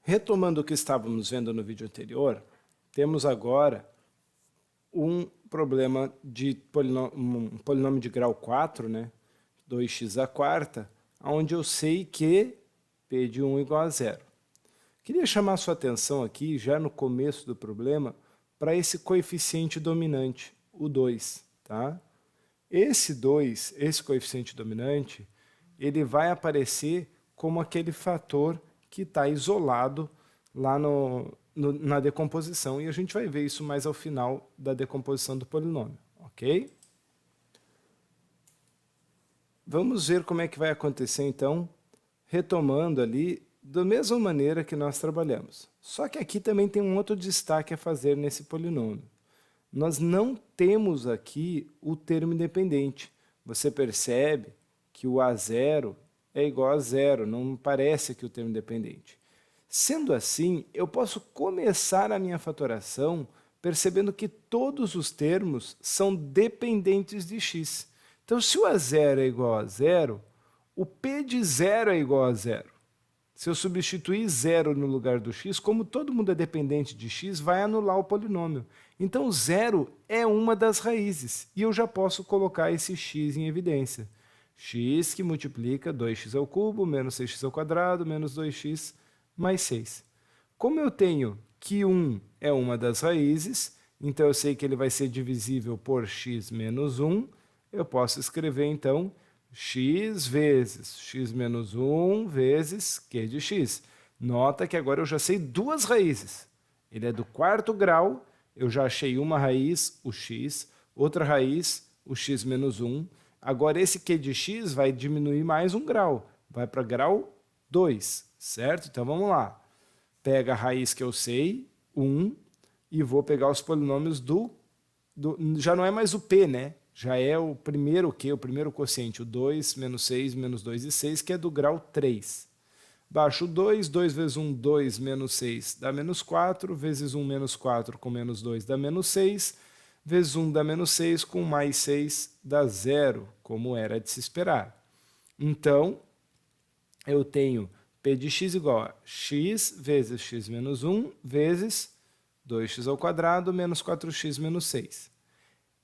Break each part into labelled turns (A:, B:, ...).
A: Retomando o que estávamos vendo no vídeo anterior, temos agora um problema de um polinômio de grau 4, né? 2x à quarta, onde eu sei que p de 1 igual a zero. Queria chamar a sua atenção aqui, já no começo do problema, para esse coeficiente dominante, o 2. Tá? Esse 2, esse coeficiente dominante, ele vai aparecer como aquele fator que está isolado lá na decomposição, e a gente vai ver isso mais ao final da decomposição do polinômio, ok? Vamos ver como é que vai acontecer, então, retomando ali, da mesma maneira que nós trabalhamos. Só que aqui também tem um outro destaque a fazer nesse polinômio. Nós não temos aqui o termo independente. Você percebe que o A0 é igual a zero, não parece aqui o termo independente. Sendo assim, eu posso começar a minha fatoração percebendo que todos os termos são dependentes de x. Então, se o A0 é igual a zero, o P de zero é igual a zero. Se eu substituir zero no lugar do x, como todo mundo é dependente de x, vai anular o polinômio. Então, zero é uma das raízes, e eu já posso colocar esse x em evidência. X que multiplica 2x ao cubo, menos 6x ao quadrado, menos 2x, mais 6. Como eu tenho que 1 é uma das raízes, então eu sei que ele vai ser divisível por x menos 1, eu posso escrever, então, x vezes x menos 1 vezes q de x. Nota que agora eu já sei duas raízes. Ele é do quarto grau, eu já achei uma raiz, o x, outra raiz, o x menos 1. Agora esse q de x vai diminuir mais um grau, vai para grau 2, certo? Então vamos lá. Pega a raiz que eu sei, 1, e vou pegar os polinômios já não é mais o p, né? Já é o primeiro q, o primeiro quociente, o 2, menos 6, menos 2 e 6, que é do grau 3. Baixo o 2, 2 vezes 1, 2, menos 6 dá menos 4, vezes 1 menos 4 com menos 2 dá menos 6, vezes 1 dá menos 6, com mais 6 dá 0, como era de se esperar. Então, eu tenho p de x igual a x vezes x menos 1 vezes 2x ao quadrado menos 4x menos 6.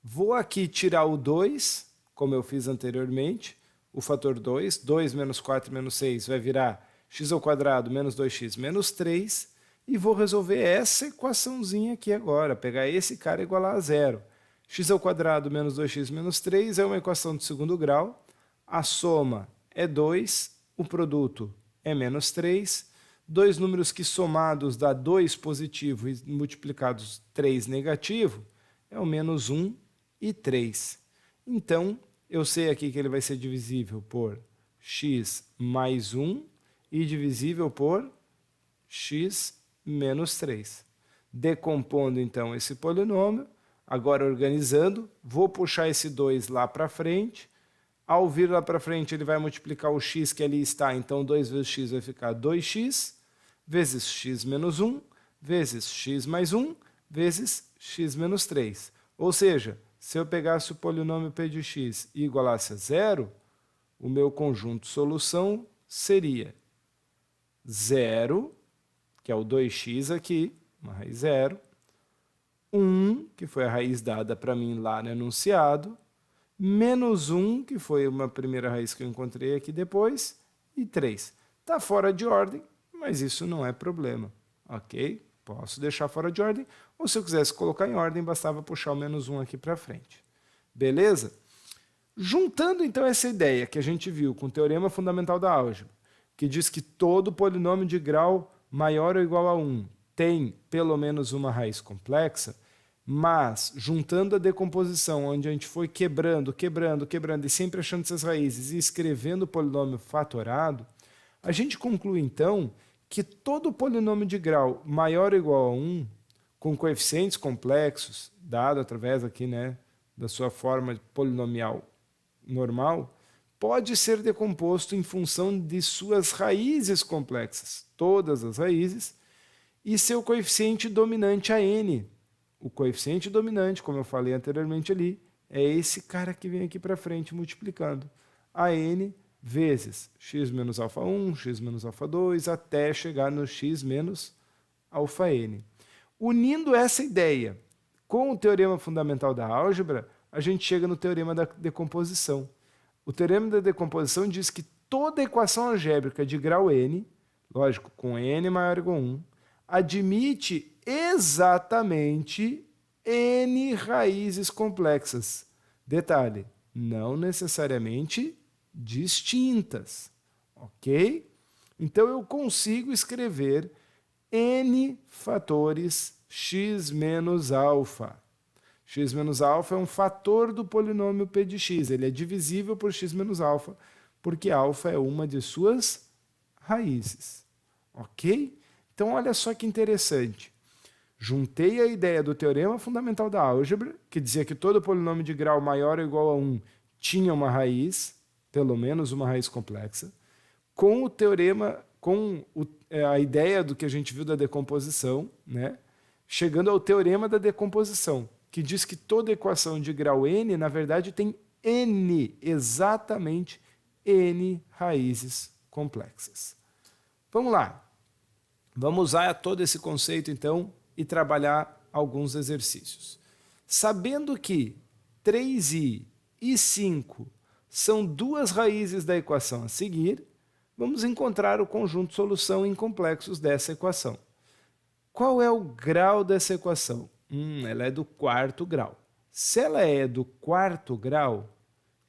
A: Vou aqui tirar o 2, como eu fiz anteriormente, o fator 2. 2 menos 4 menos 6 vai virar x ao quadrado menos 2x menos 3. E vou resolver essa equaçãozinha aqui agora, pegar esse cara igualar a zero. X ao quadrado menos 2x menos 3 é uma equação de segundo grau. A soma é 2, o produto é menos 3. Dois números que somados dá 2 positivo e multiplicados 3 negativo é o menos 1 e 3. Então, eu sei aqui que ele vai ser divisível por x mais 1 e divisível por x menos 3. Decompondo, então, esse polinômio, agora organizando, vou puxar esse 2 lá para frente. Ao vir lá para frente, ele vai multiplicar o x que ali está, então 2 vezes x vai ficar 2x, vezes x menos 1, vezes x mais 1, vezes x menos 3. Ou seja, se eu pegasse o polinômio p de x e igualasse a zero, o meu conjunto solução seria 0, que é o 2x aqui, uma raiz zero, 1, que foi a raiz dada para mim lá no enunciado, menos 1, que foi uma primeira raiz que eu encontrei aqui depois, e 3. Está fora de ordem, mas isso não é problema, ok? Posso deixar fora de ordem, ou se eu quisesse colocar em ordem, bastava puxar o menos 1 aqui para frente. Beleza? Juntando então essa ideia que a gente viu com o teorema fundamental da álgebra, que diz que todo polinômio de grau maior ou igual a 1 tem pelo menos uma raiz complexa, mas juntando a decomposição, onde a gente foi quebrando e sempre achando essas raízes e escrevendo o polinômio fatorado, a gente conclui então que todo polinômio de grau maior ou igual a 1, com coeficientes complexos, dado através aqui, né, da sua forma polinomial normal, pode ser decomposto em função de suas raízes complexas, todas as raízes, e seu coeficiente dominante a n. O coeficiente dominante, como eu falei anteriormente ali, é esse cara que vem aqui para frente multiplicando. A n vezes x menos alfa 1, x menos alfa 2, até chegar no x menos alfa n. Unindo essa ideia com o teorema fundamental da álgebra, a gente chega no teorema da decomposição. O teorema da decomposição diz que toda equação algébrica de grau n, lógico, com n maior ou igual a 1, admite exatamente n raízes complexas. Detalhe, não necessariamente distintas, ok? Então eu consigo escrever n fatores x menos alfa. X menos alfa é um fator do polinômio p de x, ele é divisível por x menos alfa, porque alfa é uma de suas raízes, ok? Então olha só que interessante. Juntei a ideia do teorema fundamental da álgebra, que dizia que todo polinômio de grau maior ou igual a 1 tinha uma raiz, pelo menos uma raiz complexa, com o teorema, a ideia do que a gente viu da decomposição, né? Chegando ao teorema da decomposição, que diz que toda equação de grau n, na verdade, tem n, exatamente n raízes complexas. Vamos lá. Vamos usar todo esse conceito, então, e trabalhar alguns exercícios. Sabendo que 3i e 5 são duas raízes da equação a seguir, vamos encontrar o conjunto solução em complexos dessa equação. Qual é o grau dessa equação? Ela é do quarto grau. Se ela é do quarto grau,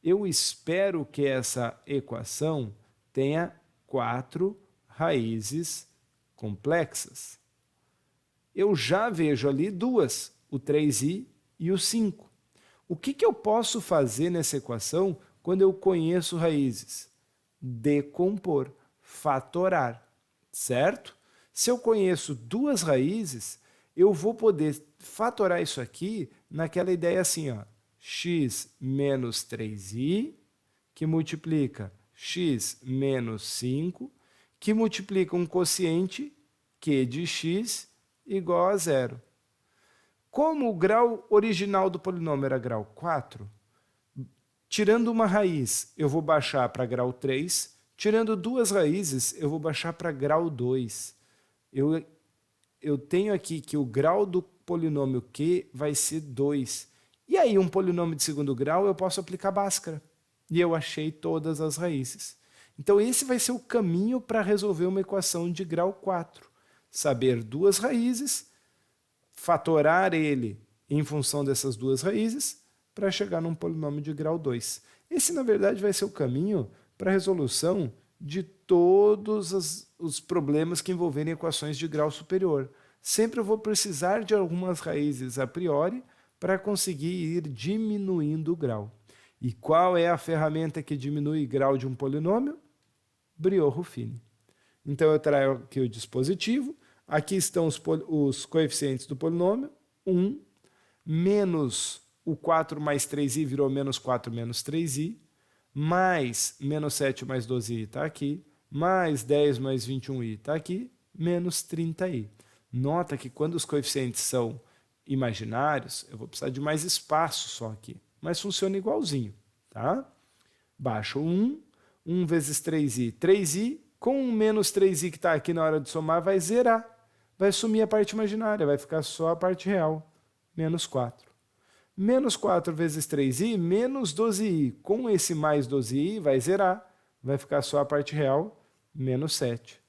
A: eu espero que essa equação tenha 4 raízes complexas. Eu já vejo ali duas, o 3i e o 5. O que eu posso fazer nessa equação quando eu conheço raízes? Decompor, fatorar, certo? Se eu conheço duas raízes, eu vou poder fatorar isso aqui naquela ideia assim, ó, x menos 3i, que multiplica x menos 5, que multiplica um quociente q de x igual a 0. Como o grau original do polinômio era grau 4, tirando uma raiz, eu vou baixar para grau 3, tirando duas raízes, eu vou baixar para grau 2. Eu tenho aqui que o grau do polinômio q vai ser 2. E aí, um polinômio de segundo grau, eu posso aplicar Bhaskara. E eu achei todas as raízes. Então, esse vai ser o caminho para resolver uma equação de grau 4. Saber duas raízes, fatorar ele em função dessas duas raízes, para chegar num polinômio de grau 2. Esse, na verdade, vai ser o caminho para a resolução de todos os problemas que envolverem equações de grau superior. Sempre eu vou precisar de algumas raízes a priori para conseguir ir diminuindo o grau. E qual é a ferramenta que diminui o grau de um polinômio? Briot-Ruffini. Então eu trago aqui o dispositivo, aqui estão os coeficientes do polinômio, 1, menos o 4 mais 3i virou menos 4 menos 3i, mais menos 7 mais 12i está aqui, mais 10 mais 21i está aqui, menos 30i. Nota que quando os coeficientes são imaginários, eu vou precisar de mais espaço só aqui, mas funciona igualzinho, tá? Baixo 1, 1 vezes 3i, 3i, com o menos 3i que está aqui na hora de somar, vai zerar, vai sumir a parte imaginária, vai ficar só a parte real, menos 4. Menos 4 vezes 3i, menos 12i. Com esse mais 12i, vai zerar. Vai ficar só a parte real, menos 7.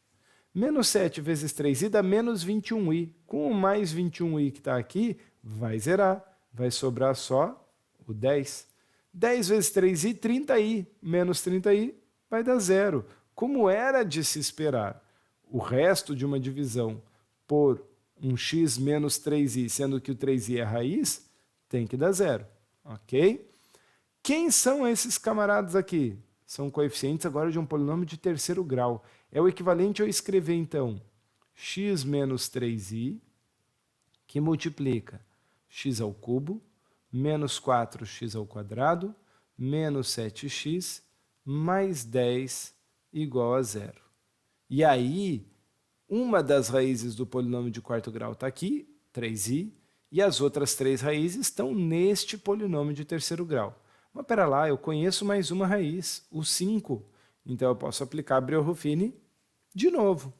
A: Menos 7 vezes 3i dá menos 21i. Com o mais 21i que está aqui, vai zerar. Vai sobrar só o 10. 10 vezes 3i, 30i. Menos 30i vai dar 0. Como era de se esperar o resto de uma divisão por um x menos 3i, sendo que o 3i é a raiz, tem que dar 0, ok? Quem são esses camaradas aqui? São coeficientes agora de um polinômio de terceiro grau. É o equivalente a eu escrever, então, x menos 3i, que multiplica x ao cubo, menos 4x ao quadrado, menos 7x, mais 10 igual a 0. E aí, uma das raízes do polinômio de quarto grau está aqui, 3i, e as outras 3 raízes estão neste polinômio de terceiro grau. Mas pera lá, eu conheço mais uma raiz, o 5. Então, eu posso aplicar Breuer-Ruffini de novo.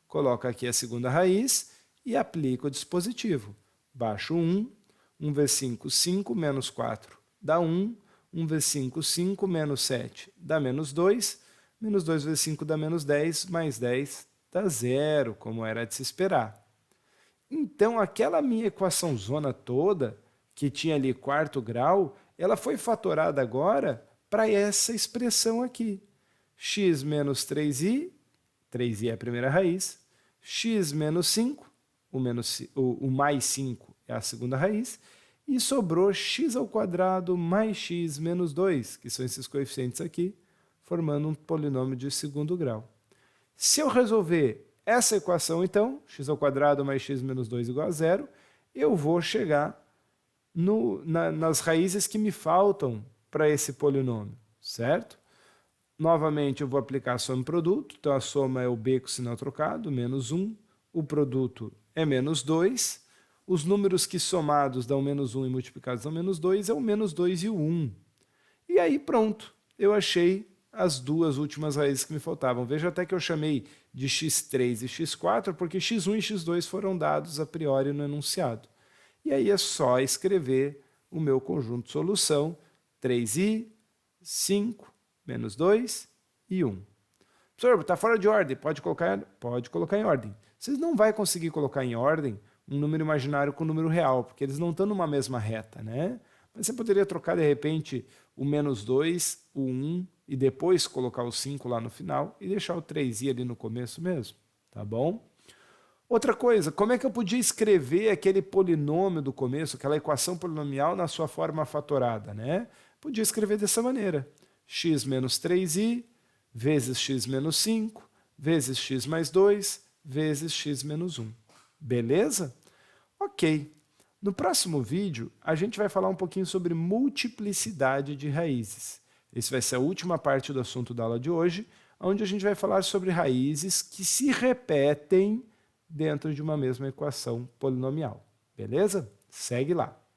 A: Coloco aqui a segunda raiz e aplico o dispositivo. Baixo 1, 1 vezes 5, 5, menos 4 dá 1, 1 vezes 5, 5, menos 7 dá menos 2, menos 2 vezes 5 dá menos 10, mais 10 dá 0, como era de se esperar. Então, aquela minha equação zona toda, que tinha ali quarto grau, ela foi fatorada agora para essa expressão aqui. X menos 3i, 3i é a primeira raiz, x menos 5, o mais 5 é a segunda raiz, e sobrou x ao quadrado mais x menos 2, que são esses coeficientes aqui, formando um polinômio de segundo grau. Se eu resolver essa equação, então, x ao quadrado mais x menos 2 igual a 0, eu vou chegar nas raízes que me faltam para esse polinômio, certo? Novamente, eu vou aplicar a soma e produto, então a soma é o b com sinal trocado, menos 1, o produto é menos 2, os números que somados dão menos 1 e multiplicados dão menos 2 é o menos 2 e o 1. E aí pronto, eu achei as duas últimas raízes que me faltavam. Veja até que eu chamei de x3 e x4, porque x1 e x2 foram dados a priori no enunciado. E aí é só escrever o meu conjunto de solução, 3i, 5, menos 2 e 1. Professor, está fora de ordem, pode colocar em ordem. Vocês não vão conseguir colocar em ordem um número imaginário com um número real, porque eles não estão numa mesma reta, né? Mas você poderia trocar, de repente, o menos 2, o 1, e depois colocar o 5 lá no final, e deixar o 3i ali no começo mesmo, tá bom? Outra coisa, como é que eu podia escrever aquele polinômio do começo, aquela equação polinomial na sua forma fatorada, né? Podia escrever dessa maneira. X menos 3i vezes x menos 5 vezes x mais 2 vezes x menos 1. Beleza? Ok. No próximo vídeo, a gente vai falar um pouquinho sobre multiplicidade de raízes. Essa vai ser a última parte do assunto da aula de hoje, onde a gente vai falar sobre raízes que se repetem dentro de uma mesma equação polinomial. Beleza? Segue lá.